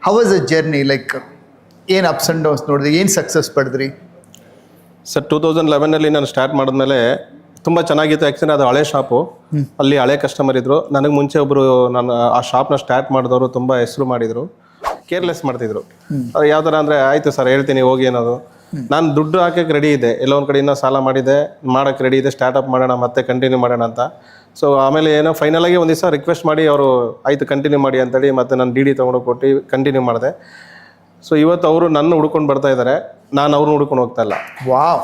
How was a journey like ಏನು ups and downs ನೋಡಿದ್ರಿ, ಏನು ಸಕ್ಸಸ್ ಪಡೆದ್ರಿ? ಸರ್ 2011 ನಾನು ಸ್ಟಾರ್ಟ್ ಮಾಡಿದ್ಮೇಲೆ ತುಂಬ ಚೆನ್ನಾಗಿತ್ತು. ಆ್ಯಕ್ಚುಲಿ ಅದು ಹಳೆ ಶಾಪು, ಅಲ್ಲಿ ಹಳೆ ಕಸ್ಟಮರ್ ಇದ್ದರು. ನನಗೆ ಮುಂಚೆ ಒಬ್ಬರು ನಾನು ಆ ಶಾಪ್ನ ಸ್ಟಾರ್ಟ್ ಮಾಡಿದವರು ತುಂಬ ಹೆಸರು ಮಾಡಿದರು. ಕೇರ್ಲೆಸ್ ಮಾಡ್ತಿದ್ರು. ಅದು ಯಾವ ಥರ ಅಂದರೆ ಆಯಿತು ಸರ್ ಹೇಳ್ತೀನಿ ಹೋಗಿ ಅನ್ನೋದು. ನಾನು ದುಡ್ಡು ಹಾಕೋಕ್ಕೆ ರೆಡಿ ಇದೆ, ಎಲ್ಲೋ ಒಂದು ಕಡೆಯಿಂದ ಸಾಲ ಮಾಡಿದೆ, ಮಾಡೋಕ್ಕೆ ರೆಡಿ ಇದೆ, ಸ್ಟಾರ್ಟಪ್ ಮಾಡೋಣ ಮತ್ತೆ ಕಂಟಿನ್ಯೂ ಮಾಡೋಣ ಅಂತ. ಸೊ ಆಮೇಲೆ ಏನೋ ಫೈನಲಾಗಿ ಒಂದು ದಿವಸ ರಿಕ್ವೆಸ್ಟ್ ಮಾಡಿ ಅವರು ಆಯಿತು ಕಂಟಿನ್ಯೂ ಮಾಡಿ ಅಂತೇಳಿ ಮತ್ತೆ ನಾನು ಡಿ ತೊಗೊಂಡು ಕೊಟ್ಟು ಕಂಟಿನ್ಯೂ ಮಾಡಿದೆ. ಸೊ ಇವತ್ತು ಅವರು ನನ್ನ ಹುಡ್ಕೊಂಡು ಬರ್ತಾ ಇದ್ದಾರೆ, ನಾನು ಅವ್ರನ್ನ ಹುಡ್ಕೊಂಡು ಹೋಗ್ತಾ ಇಲ್ಲ. ವಾವ್,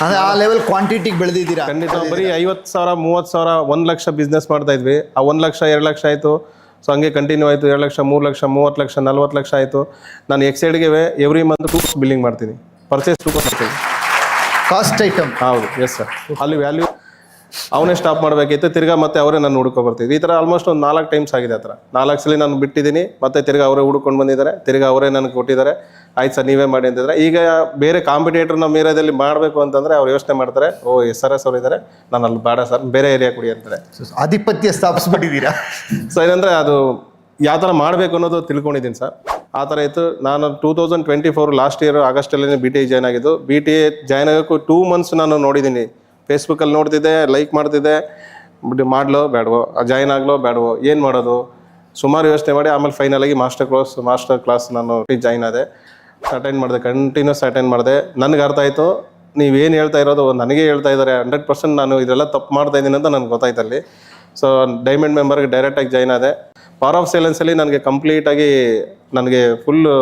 ಅಂದರೆ ಆ ಲೆವೆಲ್ ಕ್ವಾಂಟಿಟಿಗೆ ಬೆಳೆದಿದ್ದೀರಾ? ಖಂಡಿತ. ಬರೀ 50,000 30,000 1 ಲಕ್ಷ ಬಿಸ್ನೆಸ್ ಮಾಡ್ತಾ ಇದ್ವಿ. ಆ 1 ಲಕ್ಷ 2 ಲಕ್ಷ ಆಯಿತು. ಸೊ ಹಂಗೆ ಕಂಟಿನ್ಯೂ ಆಯಿತು. 2 ಲಕ್ಷ 3 ಲಕ್ಷ 30 ಲಕ್ಷ 40 ಲಕ್ಷ ಆಯಿತು. ನಾನು ಎಕ್ಸೈಡ್ಗೆ ಎವ್ರಿ ಮಂತ್ ಕೂಪ್ಸ್ ಬಿಲ್ಲಿಂಗ್ ಮಾಡ್ತೀನಿ, ಪರ್ಚೇಸ್ ಮಾಡ್ತೀನಿ. Cost item? ಹೌದು, ಎಸ್ ಸರ್. ಅಲ್ಲಿ ವ್ಯಾಲ್ಯೂ ಅವನೇ ಸ್ಟಾಪ್ ಮಾಡಬೇಕಿತ್ತು, ತಿರ್ಗಾ ಮತ್ತೆ ಅವರೇ ನಾನು ಹುಡ್ಕೊ ಬರ್ತಿದ್ವಿ. ಈ ಥರ ಆಲ್ಮೋಸ್ಟ್ ಒಂದು 4 ಟೈಮ್ಸ್ ಆಗಿದೆ. ಆ ಥರ 4 ಸಲ ನಾನು ಬಿಟ್ಟಿದ್ದೀನಿ, ಮತ್ತೆ ತಿರ್ಗಾ ಅವರೇ ಹುಡ್ಕೊಂಡು ಬಂದಿದ್ದಾರೆ, ತಿರ್ಗಾ ಅವರೇ ನನಗೆ ಕೊಟ್ಟಿದ್ದಾರೆ. ಆಯ್ತು ಸರ್ ನೀವೇ ಮಾಡಿ ಅಂತಿದ್ರೆ. ಈಗ ಬೇರೆ ಕಾಂಪಿಟೇಟರ್ ನಮ್ಮ ಏರಿಯಾದಲ್ಲಿ ಮಾಡಬೇಕು ಅಂತಂದರೆ ಅವ್ರು ಯೋಚನೆ ಮಾಡ್ತಾರೆ, ಓ SRS ಅವರು ಇದ್ದಾರೆ, ನಾನು ಅಲ್ಲಿ ಬೇಡ ಸರ್ ಬೇರೆ ಏರಿಯಾ ಕೊಡಿ ಅಂತಾರೆ. ಆಧಿಪತ್ಯ ಸ್ಥಾಪಿಸ್ಬಿಟ್ಟಿದ್ದೀರಾ. ಸೊ ಏನಂದರೆ ಅದು ಯಾವ ಥರ ಮಾಡಬೇಕು ಅನ್ನೋದು ತಿಳ್ಕೊಂಡಿದ್ದೀನಿ ಸರ್. ಆ ಥರ ಇತ್ತು. ನಾನು 2024 ಲಾಸ್ಟ್ ಇಯರ್ ಆಗಸ್ಟಲ್ಲಿ BTA ಜಾಯ್ನ್ ಆಗಿದ್ದು. BTA ಜಾಯ್ನ್ ಆಗೋಕ್ಕೂ 2 ಮಂತ್ಸ್ ನಾನು ನೋಡಿದ್ದೀನಿ. ಫೇಸ್ಬುಕ್ಕಲ್ಲಿ ನೋಡ್ತಿದ್ದೆ, ಲೈಕ್ ಮಾಡ್ತಿದ್ದೆ, ಮಾಡಲೋ ಬೇಡವೋ, ಜಾಯ್ನ್ ಆಗಲೋ ಬೇಡವೋ, ಏನು ಮಾಡೋದು, ಸುಮಾರು ಯೋಚನೆ ಮಾಡಿ ಆಮೇಲೆ ಫೈನಲಾಗಿ ಮಾಸ್ಟರ್ ಕ್ಲಾಸ್ ನಾನು ಜಾಯ್ನ್ ಆದೆ. ಅಟೆಂಡ್ ಮಾಡಿದೆ, ಕಂಟಿನ್ಯೂಸ್ ಅಟೆಂಡ್ ಮಾಡಿದೆ. ನನಗೆ ಅರ್ಥ ಆಯಿತು ನೀವೇನು ಹೇಳ್ತಾ ಇರೋದು ನನಗೆ ಹೇಳ್ತಾ ಇದ್ದಾರೆ 100%. ನಾನು ಇದೆಲ್ಲ ತಪ್ಪು ಮಾಡ್ತಾ ಇದ್ದೀನಿ ಅಂತ ನನಗೆ ಗೊತ್ತಾಯ್ತು ಅಲ್ಲಿ. ಸೊ ಡೈಮಂಡ್ ಮೆಂಬರ್ಗೆ ಡೈರೆಕ್ಟಾಗಿ ಜಾಯ್ನ್ ಆದೆ. ಪವರ್ ಆಫ್ ಸೈಲೆನ್ಸಲ್ಲಿ ನನಗೆ ಕಂಪ್ಲೀಟಾಗಿ ನನಗೆ ಫುಲ್ಲು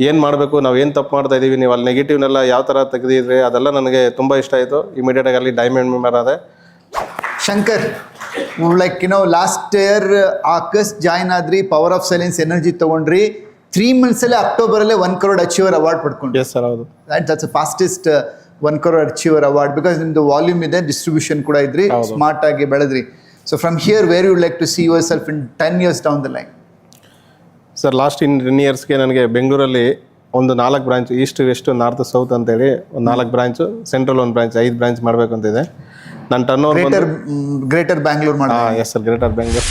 ಏನು ಮಾಡಬೇಕು, ನಾವು ಏನು ತಪ್ಪು ಮಾಡ್ತಾ ಇದ್ದೀವಿ, ನೀವು ಅಲ್ಲಿ ನೆಗೆಟಿವ್ನೆಲ್ಲ ಯಾವ ಥರ ತೆಗೆದಿದ್ರಿ, ಅದೆಲ್ಲ ನನಗೆ ತುಂಬ ಇಷ್ಟ ಆಯಿತು. ಇಮಿಡಿಯೇಟಾಗಿ ಅಲ್ಲಿ ಡೈಮಂಡ್ ಮೆಂಬರ್ ಆದೆ. Shankar, like last year August join ಆದ್ರಿ, ಪವರ್ ಆಫ್ ಸೈಲೆನ್ಸ್ ಎನರ್ಜಿ ತೊಗೊಂಡ್ರಿ. 3 ಮಂತ್ಸಲ್ಲಿ ಅಕ್ಟೋಬರಲ್ಲೇ 1 crore ಅಚೀವರ್ ಅವಾರ್ಡ್ ಪಡ್ಕೊಂಡ್ರಿ. ಎಸ್ ಸರ್, ಹೌದು. That's fastest 1 crore achiever award. Because ನಿಮ್ದು ವಾಲ್ಯೂಮ್ ಇದೆ, ಡಿಸ್ಟ್ರಿಬ್ಯೂಷನ್ ಕೂಡ ಇದ್ರಿ, ಸ್ಮಾರ್ಟ್ ಆಗಿ ಬೆಳೆದ್ರಿ. So from here where you'd like to see yourself in 10 years down the line? Sir last 10 yearsಗೆ ನನಗೆ ಬೆಂಗಳೂರಲ್ಲಿ ಒಂದು 4 branch, east West north south ಅಂತೇಳಿ ಒಂದು 4 ಬ್ರಾಂಚು, ಸೆಂಟ್ರಲ್ 1 ಬ್ರಾಂಚ್, 5 ಬ್ರಾಂಚ್ ಮಾಡಬೇಕು ಅಂತಿದೆ. ನನ್ನ ಟರ್ನ್ ಓವರ್ ಗ್ರೇಟರ್ ಬ್ಯಾಂಗ್ಳೂರ್ ಮಾಡಿ. Yes sir, greater Bengaluru.